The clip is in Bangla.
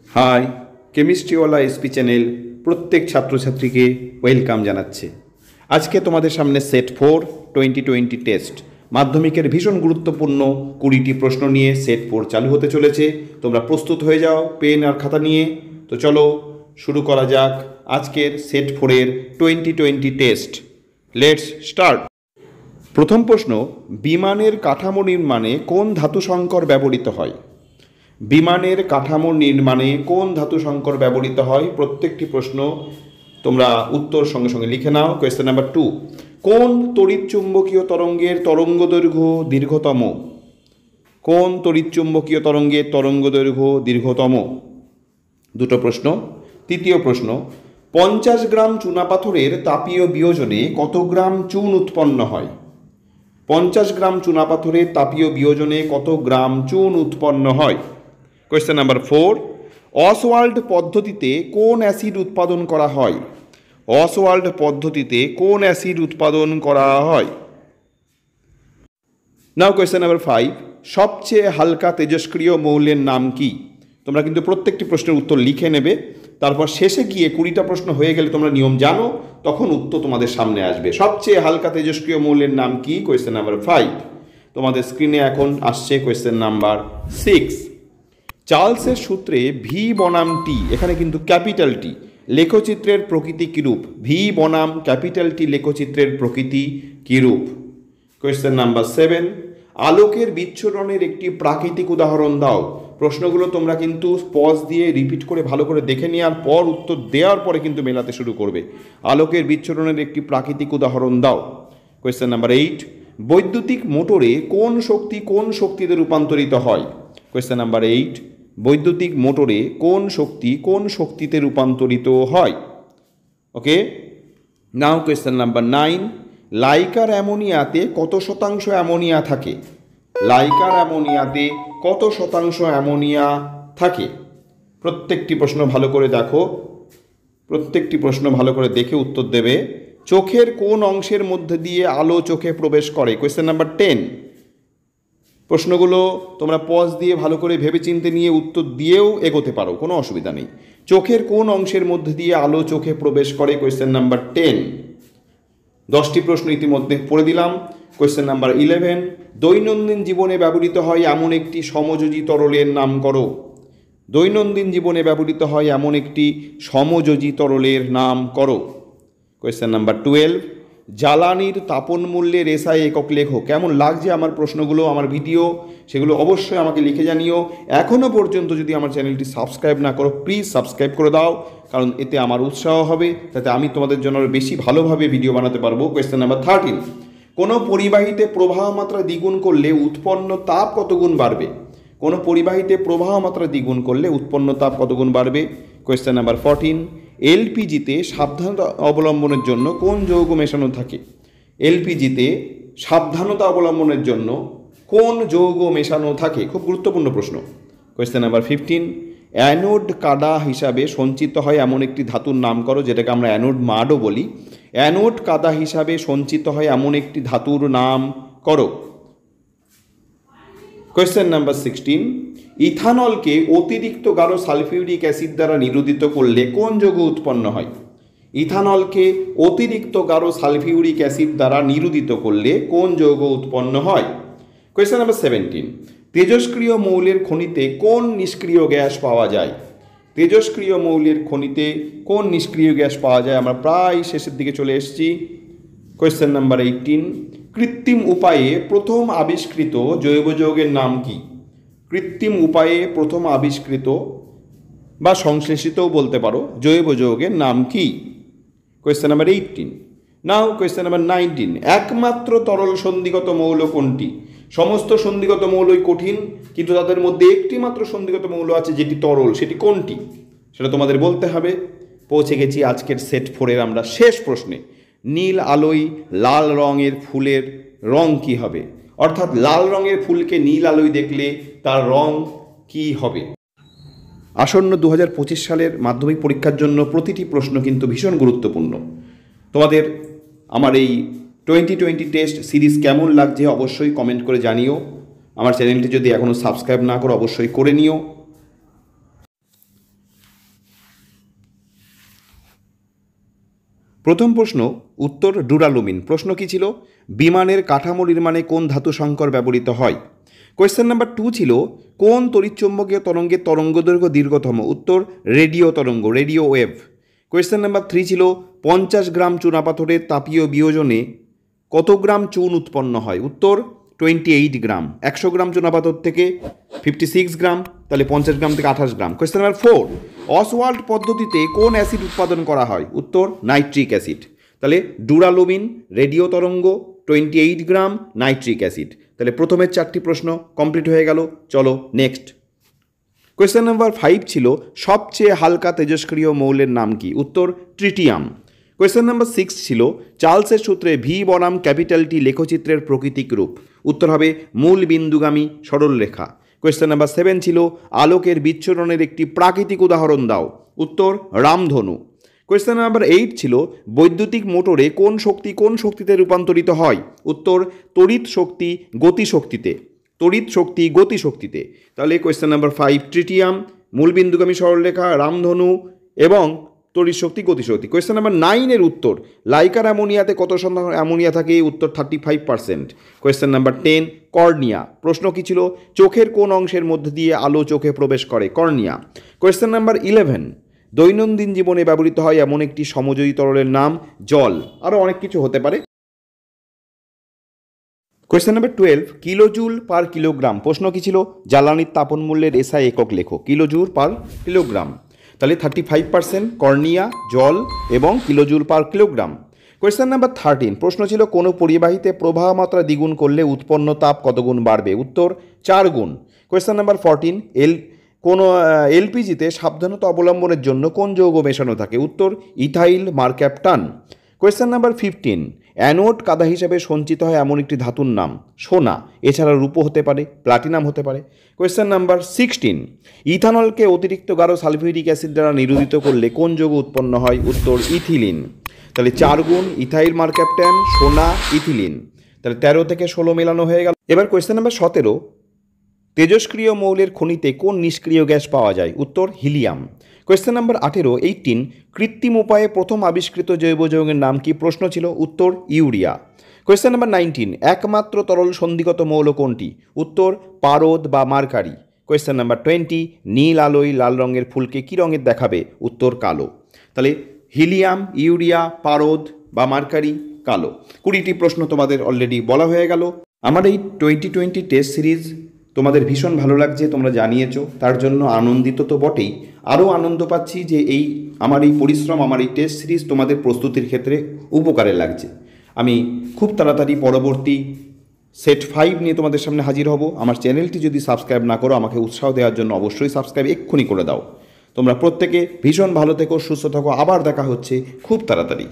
হাই, কেমিস্ট্রিওয়ালা এসপি চ্যানেল প্রত্যেক ছাত্রছাত্রীকে ওয়েলকাম জানাচ্ছে। আজকে তোমাদের সামনে সেট 4 2020 টেস্ট মাধ্যমিকের ভীষণ গুরুত্বপূর্ণ 20টি প্রশ্ন নিয়ে সেট 4 চালু হতে চলেছে। তোমরা প্রস্তুত হয়ে যাও পেন আর খাতা নিয়ে। তো চলো শুরু করা যাক আজকের সেট 4-এর 2020 টেস্ট। Let's start. প্রথম প্রশ্ন, বিমানের কাঠামো নির্মাণে কোন ধাতু সংকর ব্যবহৃত হয়? বিমানের কাঠামো নির্মাণে কোন ধাতু সংকর ব্যবহৃত হয়? প্রত্যেকটি প্রশ্ন তোমরা উত্তর সঙ্গে সঙ্গে লিখে নাও। কোয়েশ্চেন নাম্বার 2, কোন তড়িৎচুম্বকীয় তরঙ্গের তরঙ্গদৈর্ঘ্য দীর্ঘতম? কোন তড়িৎচুম্বকীয় তরঙ্গের তরঙ্গদৈর্ঘ্য দীর্ঘতম? দুটো প্রশ্ন। তৃতীয় প্রশ্ন, 50 গ্রাম চুনাপাথরের তাপীয় বিয়োজনে কত গ্রাম চুন উৎপন্ন হয়? 50 গ্রাম চুনাপাথরের তাপীয় বিয়োজনে কত গ্রাম চুন উৎপন্ন হয়? কোয়েশ্চেন নাম্বার 4, অসওয়াল্ড পদ্ধতিতে কোন অ্যাসিড উৎপাদন করা হয়? অসওয়াল্ড পদ্ধতিতে কোন অ্যাসিড উৎপাদন করা হয়? নাও কোয়েশ্চেন নাম্বার 5, সবচেয়ে হালকা তেজস্ক্রিয় মৌলের নাম কি? তোমরা কিন্তু প্রত্যেকটি প্রশ্নের উত্তর লিখে নেবে, তারপর শেষে গিয়ে 20টা প্রশ্ন হয়ে গেলে তোমরা নিয়ম জানো, তখন উত্তর তোমাদের সামনে আসবে। সবচেয়ে হালকা তেজস্ক্রিয় মৌলের নাম কি? Question number 5। তোমাদের স্ক্রিনে এখন আসছে কোয়েশ্চেন নাম্বার 6। চার্লসের সূত্রে ভি বনাম টি, এখানে কিন্তু ক্যাপিটাল টি, লেখচিত্রের প্রকৃতি কীরূপ? ভি বনাম ক্যাপিটাল টি লেখচিত্রের প্রকৃতি কীরূপ? কোয়েশ্চেন নাম্বার 7, আলোকের বিচ্ছুরণের একটি প্রাকৃতিক উদাহরণ দাও। প্রশ্নগুলো তোমরা কিন্তু পজ দিয়ে রিপিট করে ভালো করে দেখে নেওয়ার পর উত্তর দেওয়ার পরে কিন্তু মেলাতে শুরু করবে। আলোকের বিচ্ছুরণের একটি প্রাকৃতিক উদাহরণ দাও। কোয়েশ্চেন নাম্বার 8, বৈদ্যুতিক মোটরে কোন শক্তি কোন শক্তিতে রূপান্তরিত হয়? কোয়েশ্চেন নাম্বার 8, বৈদ্যুতিক মোটরে কোন শক্তি কোন শক্তিতে রূপান্তরিত হয়? ওকে, নাও কোয়েশ্চেন নাম্বার 9, লাইকার অ্যামোনিয়াতে কত শতাংশ অ্যামোনিয়া থাকে? লাইকার অ্যামোনিয়াতে কত শতাংশ অ্যামোনিয়া থাকে? প্রত্যেকটি প্রশ্ন ভালো করে দেখো, প্রত্যেকটি প্রশ্ন ভালো করে দেখে উত্তর দেবে। চোখের কোন অংশের মধ্যে দিয়ে আলো চোখে প্রবেশ করে? Question number 10। প্রশ্নগুলো তোমরা পজ দিয়ে ভালো করে ভেবেচিন্তে নিয়ে উত্তর দিয়েও এগোতে পারো, কোনো অসুবিধা নেই। চোখের কোন অংশের মধ্যে দিয়ে আলো চোখে প্রবেশ করে? Question number 10। 10টি প্রশ্ন ইতিমধ্যে পড়ে দিলাম। কোয়েশ্চেন নাম্বার 11, দৈনন্দিন জীবনে ব্যবহৃত হয় এমন একটি সমযোজী তরলের নাম করো। দৈনন্দিন জীবনে ব্যবহৃত হয় এমন একটি সমযোজী তরলের নাম করো। কোয়েশ্চেন নাম্বার 12, জ্বালানির তাপন মূল্যের এসআই একক লেখো। কেমন লাগছে আমার প্রশ্নগুলো, আমার ভিডিও, সেগুলো অবশ্যই আমাকে লিখে জানিও। এখনও পর্যন্ত যদি আমার চ্যানেলটি সাবস্ক্রাইব না করো, প্লিজ সাবস্ক্রাইব করে দাও, কারণ এতে আমার উৎসাহ হবে, তাতে আমি তোমাদের জন্য বেশি ভালোভাবে ভিডিও বানাতে পারবো। কোয়েশ্চেন নাম্বার 13, কোনো পরিবাহীতে প্রবাহ মাত্রা দ্বিগুণ করলে উৎপন্ন তাপ কত গুণ বাড়বে? কোনো পরিবাহীতে প্রবাহ মাত্রা দ্বিগুণ করলে উৎপন্ন তাপ কত গুণ বাড়বে? কোয়েশ্চেন নাম্বার 14, এলপিজিতে সাবধানতা অবলম্বনের জন্য কোন যৌগ মেশানো থাকে? এলপিজিতে সাবধানতা অবলম্বনের জন্য কোন যৌগ মেশানো থাকে? খুব গুরুত্বপূর্ণ প্রশ্ন। কোয়েশ্চেন নাম্বার 15, অ্যানোড কাদা হিসাবে সঞ্চিত হয় এমন একটি ধাতুর নাম করো, যেটাকে আমরা অ্যানোড মাডও বলি। অ্যানোড কাদা হিসাবে সঞ্চিত হয় এমন একটি ধাতুর নাম করো। কোয়েশ্চেন নাম্বার 16, ইথানলকে অতিরিক্ত গাঢ় সালফিউরিক অ্যাসিড দ্বারা নিরোধিত করলে কোন যৌগ উৎপন্ন হয়? ইথানলকে অতিরিক্ত গাঢ় সালফিউরিক অ্যাসিড দ্বারা নিরোধিত করলে কোন যৌগ উৎপন্ন হয়? কোয়েশ্চেন নাম্বার 17, তেজস্ক্রিয় মৌলের খনিতে কোন নিষ্ক্রিয় গ্যাস পাওয়া যায়? তেজস্ক্রিয় মৌলের খনিতে কোন নিষ্ক্রিয় গ্যাস পাওয়া যায়? আমরা প্রায় শেষের দিকে চলে এসেছি। কোয়েশ্চেন নাম্বার 18, কৃত্রিম উপায়ে প্রথম আবিষ্কৃত জৈব যৌগের নাম কি? কৃত্রিম উপায়ে প্রথম আবিষ্কৃত বা সংশ্লেষিতও বলতে পারো জৈব যৌগের নাম কি? Question number 18। নাও কোয়েশ্চেন নাম্বার 19, একমাত্র তরল সন্ধিগত মৌল কোনটি? সমস্ত সন্ধিগত মৌলই কঠিন, কিন্তু তাদের মধ্যে একটি মাত্র সন্ধিগত মৌল আছে যেটি তরল, সেটি কোনটি? সেটা তোমাদের বলতে হবে। পৌঁছে গেছি আজকের সেট 4-এর আমরা শেষ প্রশ্নে। নীল আলোয় লাল রঙের ফুলের রং কি হবে? অর্থাৎ লাল রঙের ফুলকে নীল আলোয় দেখলে তার রং কি হবে? আসন্ন 2025 সালের মাধ্যমিক পরীক্ষার জন্য প্রতিটি প্রশ্ন কিন্তু ভীষণ গুরুত্বপূর্ণ। তোমাদের আমার এই 2020 টেস্ট সিরিজ কেমন লাগছে অবশ্যই কমেন্ট করে জানিও। আমার চ্যানেলটি যদি এখনও সাবস্ক্রাইব না করো অবশ্যই করে নিও। প্রথম প্রশ্ন উত্তর ডুরালুমিন। প্রশ্ন কি ছিল? বিমানের কাঠামো নির্মাণে কোন ধাতু সংকর ব্যবহৃত হয়? কোয়েশ্চেন নাম্বার 2 ছিল কোন তড়িৎচুম্বকীয় তরঙ্গের তরঙ্গদৈর্ঘ্য দীর্ঘতম? উত্তর রেডিও তরঙ্গ, রেডিও ওয়েভ। কোয়েশ্চেন নাম্বার 3 ছিল 50 গ্রাম চুনাপাথরের তাপীয় বিয়োজনে কত গ্রাম চুন উৎপন্ন হয়? উত্তর 28 গ্রাম। 100 গ্রাম চুনাপাথর থেকে 56 গ্রাম, তাহলে 50 গ্রাম থেকে 28 গ্রাম। কোয়েশ্চেন নাম্বার 4 অসওয়াল্ড পদ্ধতিতে কোন অ্যাসিড উৎপাদন করা হয়? উত্তর নাইট্রিক অ্যাসিড। তাহলে ডুরালুমিন, রেডিও তরঙ্গ, 28 গ্রাম, নাইট্রিক অ্যাসিড। তাহলে প্রথমের 4টি প্রশ্ন কমপ্লিট হয়ে গেল। চলো নেক্সট। কোয়েশ্চেন নাম্বার 5 ছিল সবচেয়ে হালকা তেজস্ক্রিয় মৌলের নাম কি? উত্তর ট্রিটিয়াম। কোয়েশ্চেন নাম্বার 6 ছিল চার্লসের সূত্রে ভি বনাম ক্যাপিটাল টি লেখচিত্রের প্রকৃতিক রূপ? উত্তর হবে মূল বিন্দুগামী সরলরেখা। কোয়েশ্চেন নাম্বার 7 ছিল আলোকের বিচ্ছুরণের একটি প্রাকৃতিক উদাহরণ দাও? উত্তর রামধনু। কোয়েশ্চেন নাম্বার 8 ছিল বৈদ্যুতিক মোটরে কোন শক্তিতে রূপান্তরিত হয়? উত্তর তড়িৎ শক্তি গতিশক্তিতে। তড়িৎ শক্তি গতিশক্তিতে। তাহলে কোয়েশ্চেন নাম্বার 5 ট্রিটিয়াম, মূলবিন্দুগামী সরলরেখা, রামধনু এবং তড়িৎ শক্তি গতিশক্তি। কোয়েশ্চেন নাম্বার 9 এর উত্তর লাইকার অ্যামোনিয়াতে কত শতাংশ অ্যামোনিয়া থাকে? উত্তর 35%। Question number 10 cornea. প্রশ্ন কি ছিল? চোখের কোন অংশের মধ্যে দিয়ে আলো চোখে প্রবেশ করে? কর্নিয়া। কোয়েশ্চেন নাম্বার 11 দৈনন্দিন জীবনে ব্যবহৃত হয় এমন একটি সমযোজী তরলের নাম? জল। আরও অনেক কিছু হতে পারে। কোয়েশ্চেন নাম্বার 12 কিলোজুল পার কিলোগ্রাম। প্রশ্ন কি ছিল? জ্বালানির তাপন মূল্যের এসআই একক লেখো। কিলোজুল পার কিলোগ্রাম। তাহলে 35% কর্নিয়া, জল এবং কিলোজুল পার কিলোগ্রাম। কোয়েশ্চেন নাম্বার 13 প্রশ্ন ছিল কোনো পরিবাহীতে প্রবাহ মাত্রা দ্বিগুণ করলে উৎপন্ন তাপ কত গুণ বাড়বে? উত্তর 4 গুণ। কোয়েশ্চেন নাম্বার 14 কোনো এলপিজিতে সাবধানতা অবলম্বনের জন্য কোন যৌগ মেশানো থাকে? উত্তর ইথাইল মারক্যাপটান। কোয়েশ্চেন নাম্বার 15 অ্যানোড কাদা হিসেবে সঞ্চিত হয় এমন একটি ধাতুর নাম? সোনা। এছাড়া রূপো হতে পারে, প্লাটিনাম হতে পারে। কোয়েশ্চেন নাম্বার 16 ইথানলকে অতিরিক্ত গাঢ় সালফিউরিক অ্যাসিড দ্বারা নিরোধিত করলে কোন যৌগ উৎপন্ন হয়? উত্তর ইথিলিন। তাহলে 4 গুণ ইথাইল মারক্যাপটান, সোনা, ইথিলিন। তাহলে 13 থেকে 16 মেলানো হয়ে গেল। এবার কোয়েশ্চেন নাম্বার 17 তেজস্ক্রিয় মৌলের খনিতে কোন নিষ্ক্রিয় গ্যাস পাওয়া যায়? উত্তর হিলিয়াম। কোয়েশ্চেন নাম্বার 18 কৃত্রিম উপায়ে প্রথম আবিষ্কৃত জৈব যৌগের নাম কি? প্রশ্ন ছিল উত্তর ইউরিয়া। কোয়েশ্চেন নাম্বার 19 একমাত্র তরল সন্ধিগত মৌল কোনটি? উত্তর পারদ বা মার্কারি। কোয়েশ্চেন নাম্বার 20 নীল আলোয় লাল রঙের ফুলকে কী রঙের দেখাবে? উত্তর কালো। তাহলে হিলিয়াম, ইউরিয়া, পারদ বা মার্কারি, কালো। 20টি প্রশ্ন তোমাদের অলরেডি বলা হয়ে গেল। আমার এই 2020 টেস্ট সিরিজ তোমাদের ভীষণ ভালো লাগছে, তোমরা জানিয়েছো, তার জন্য আনন্দিত তো বটেই, আরও আনন্দ পাচ্ছি যে আমার এই পরিশ্রম, আমার এই টেস্ট সিরিজ তোমাদের প্রস্তুতির ক্ষেত্রে উপকারে লাগছে। আমি খুব তাড়াতাড়ি পরবর্তী সেট 5 নিয়ে তোমাদের সামনে হাজির হব। আমার চ্যানেলটি যদি সাবস্ক্রাইব না করো, আমাকে উৎসাহ দেওয়ার জন্য অবশ্যই সাবস্ক্রাইব এক্ষুনি করে দাও। তোমরা প্রত্যেকে ভীষণ ভালো থেকো, সুস্থ থাকো। আবার দেখা হচ্ছে খুব তাড়াতাড়ি।